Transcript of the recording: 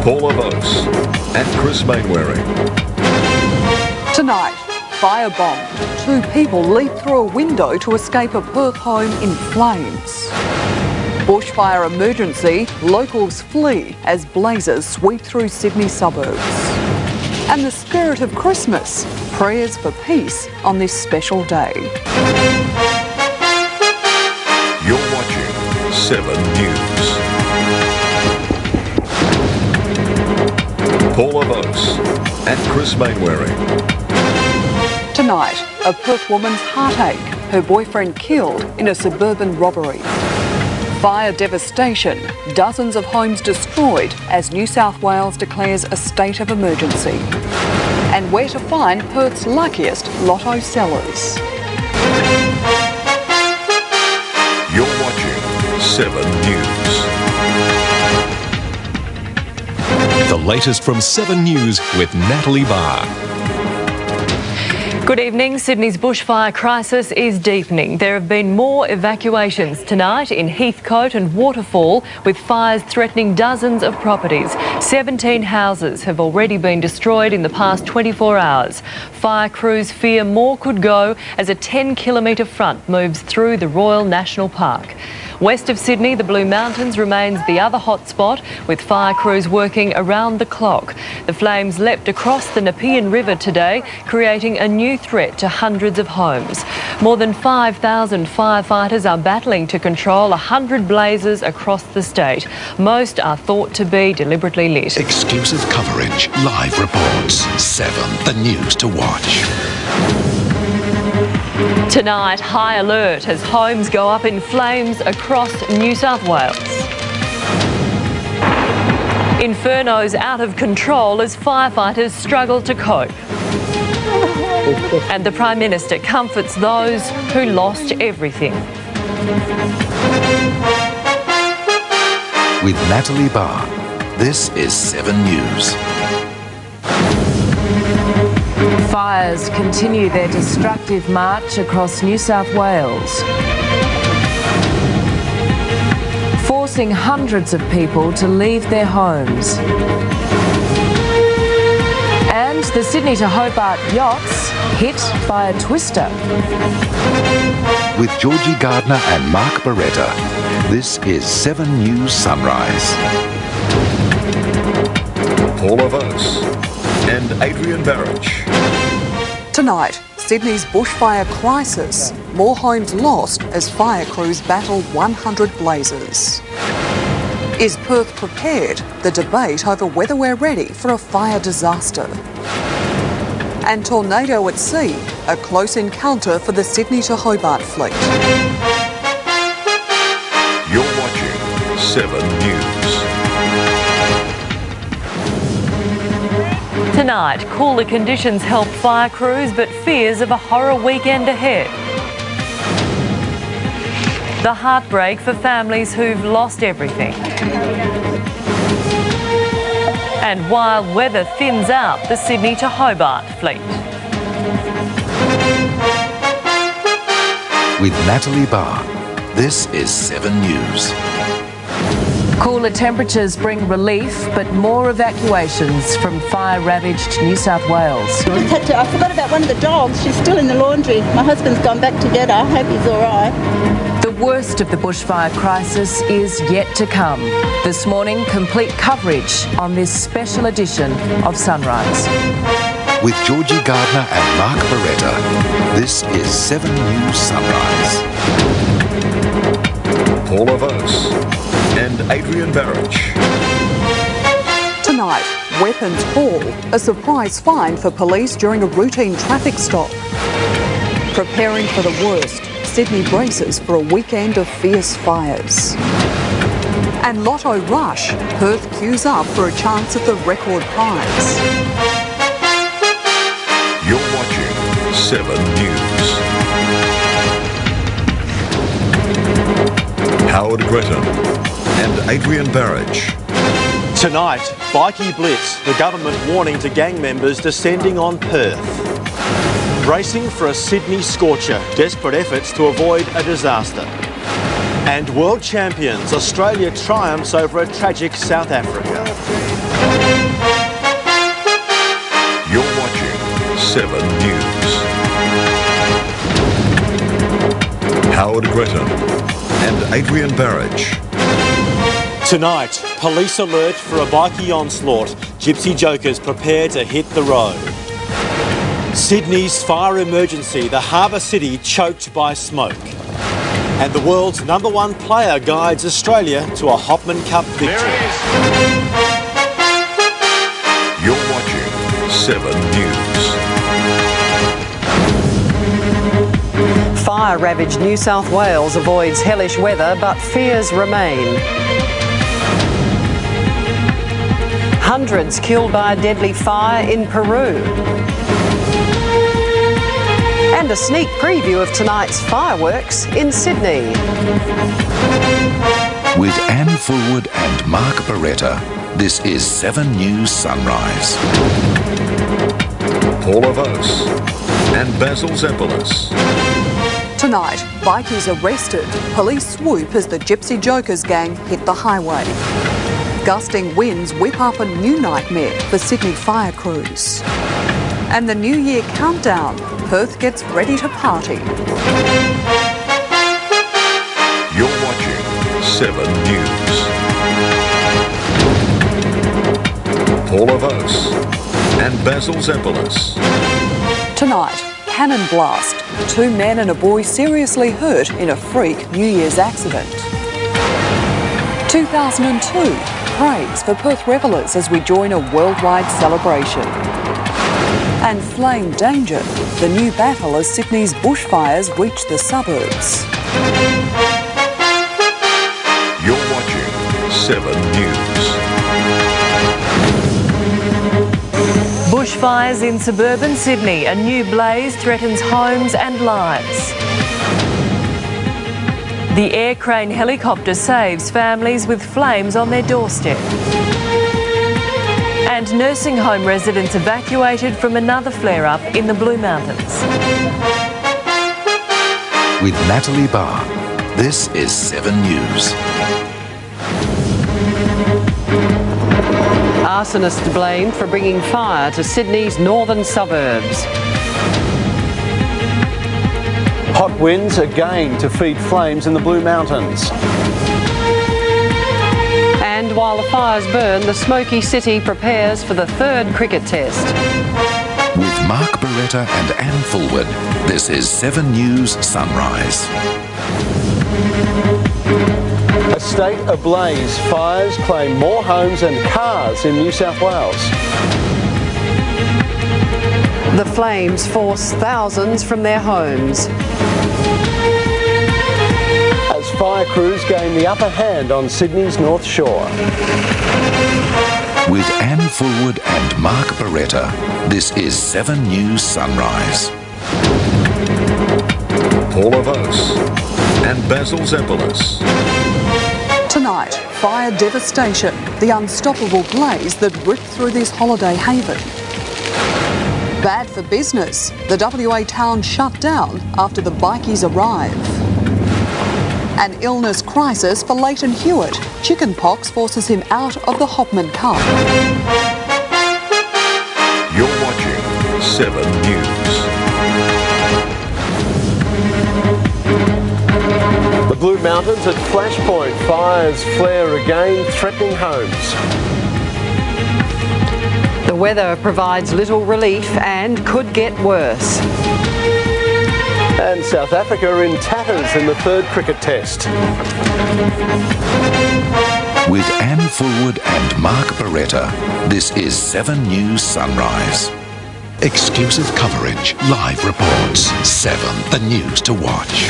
Paula Voce and Chris Mainwaring. Tonight, firebombed. 2 people leap through a window to escape a Perth home in flames. Bushfire emergency, locals flee as blazes sweep through Sydney suburbs. And the spirit of Christmas, prayers for peace on this special day. You're watching 7 News. Paula Voce and Chris Mainwaring. Tonight, a Perth woman's heartache, her boyfriend killed in a suburban robbery. Fire devastation, dozens of homes destroyed as New South Wales declares a state of emergency. And where to find Perth's luckiest lotto sellers. You're watching 7 News. The latest from 7 News with Natalie Barr. Good evening. Sydney's bushfire crisis is deepening. There have been more evacuations tonight in Heathcote and Waterfall, with fires threatening dozens of properties. 17 houses have already been destroyed in the past 24 hours. Fire crews fear more could go as a 10-kilometre front moves through the Royal National Park. West of Sydney, the Blue Mountains remains the other hotspot, with fire crews working around the clock. The flames leapt across the Nepean River today, creating a new threat to hundreds of homes. More than 5,000 firefighters are battling to control 100 blazes across the state. Most are thought to be deliberately lit. Exclusive coverage, live reports. 7, the news to watch. Tonight, high alert as homes go up in flames across New South Wales. Inferno's out of control as firefighters struggle to cope. And the Prime Minister comforts those who lost everything. With Natalie Barr, this is 7 News. Fires continue their destructive march across New South Wales, forcing hundreds of people to leave their homes. And the Sydney to Hobart yachts hit by a twister. With Georgie Gardner and Mark Beretta, this is 7 News Sunrise. Paula Voce and Adrian Barrage. Tonight, Sydney's bushfire crisis. More homes lost as fire crews battle 100 blazes. Is Perth prepared? The debate over whether we're ready for a fire disaster. And tornado at sea, a close encounter for the Sydney to Hobart fleet. You're watching 7 News. Tonight, cooler conditions help fire crews, but fears of a horror weekend ahead. The heartbreak for families who've lost everything. And while weather thins out the Sydney to Hobart fleet. With Natalie Barr, this is 7 News. Cooler temperatures bring relief, but more evacuations from fire-ravaged New South Wales. I forgot about one of the dogs. She's still in the laundry. My husband's gone back to get her. I hope he's all right. The worst of the bushfire crisis is yet to come. This morning, complete coverage on this special edition of Sunrise. With Georgie Gardner and Mark Beretta, this is 7 News Sunrise. Paula Voce and Adrian Barrage. Tonight, weapons haul, a surprise find for police during a routine traffic stop. Preparing for the worst, Sydney braces for a weekend of fierce fires. And Lotto Rush, Perth queues up for a chance at the record prize. You're watching 7 News. Howard Gretton and Adrian Barrage. Tonight, bikie blitz, the government warning to gang members descending on Perth. Bracing for a Sydney scorcher, desperate efforts to avoid a disaster. And world champions, Australia triumphs over a tragic South Africa. You're watching 7 News. Howard Gretton and Adrian Barrage. Tonight, police alert for a bikie onslaught. Gypsy jokers prepare to hit the road. Sydney's fire emergency, the harbour city choked by smoke. And the world's #1 player guides Australia to a Hopman Cup victory. You're watching 7 News. Fire-ravaged New South Wales avoids hellish weather, but fears remain. Hundreds killed by a deadly fire in Peru. And a sneak preview of tonight's fireworks in Sydney. With Anne Fulwood and Mark Beretta, this is 7 News Sunrise. Paula Voce and Basil Zempilas. Tonight, bikies arrested. Police swoop as the Gypsy Jokers gang hit the highway. Gusting winds whip up a new nightmare for Sydney fire crews. And the New Year countdown. Perth gets ready to party. You're watching 7 News. Paula Voce and Basil Zempilas. Tonight, cannon blast. 2 men and a boy seriously hurt in a freak New Year's accident. 2002, praise for Perth revellers as we join a worldwide celebration. And flame danger, the new battle as Sydney's bushfires reach the suburbs. You're watching 7 News. Bushfires in suburban Sydney. A new blaze threatens homes and lives. The air crane helicopter saves families with flames on their doorstep. And nursing home residents evacuated from another flare-up in the Blue Mountains. With Natalie Barr, this is 7 News. Arsonist blamed for bringing fire to Sydney's northern suburbs. Hot winds again to feed flames in the Blue Mountains. And while the fires burn, the smoky city prepares for the 3rd cricket test. With Mark Beretta and Anne Fulwood, this is 7 News Sunrise. A state ablaze. Fires claim more homes and cars in New South Wales. The flames force thousands from their homes. As fire crews gain the upper hand on Sydney's North Shore. With Anne Fulwood and Mark Beretta, this is 7 News Sunrise. Paula Voce and Basil Zempilas. Tonight, fire devastation, the unstoppable blaze that ripped through this holiday haven. Bad for business, the WA town shut down after the bikies arrive. An illness crisis for Leighton Hewitt. Chickenpox forces him out of the Hopman Cup. You're watching 7 News. The Blue Mountains at flashpoint. Fires flare again, threatening homes. The weather provides little relief and could get worse. And South Africa in tatters in the 3rd cricket test. With Anne Fulwood and Mark Beretta, this is 7 News Sunrise. Exclusive coverage, live reports, 7, the news to watch.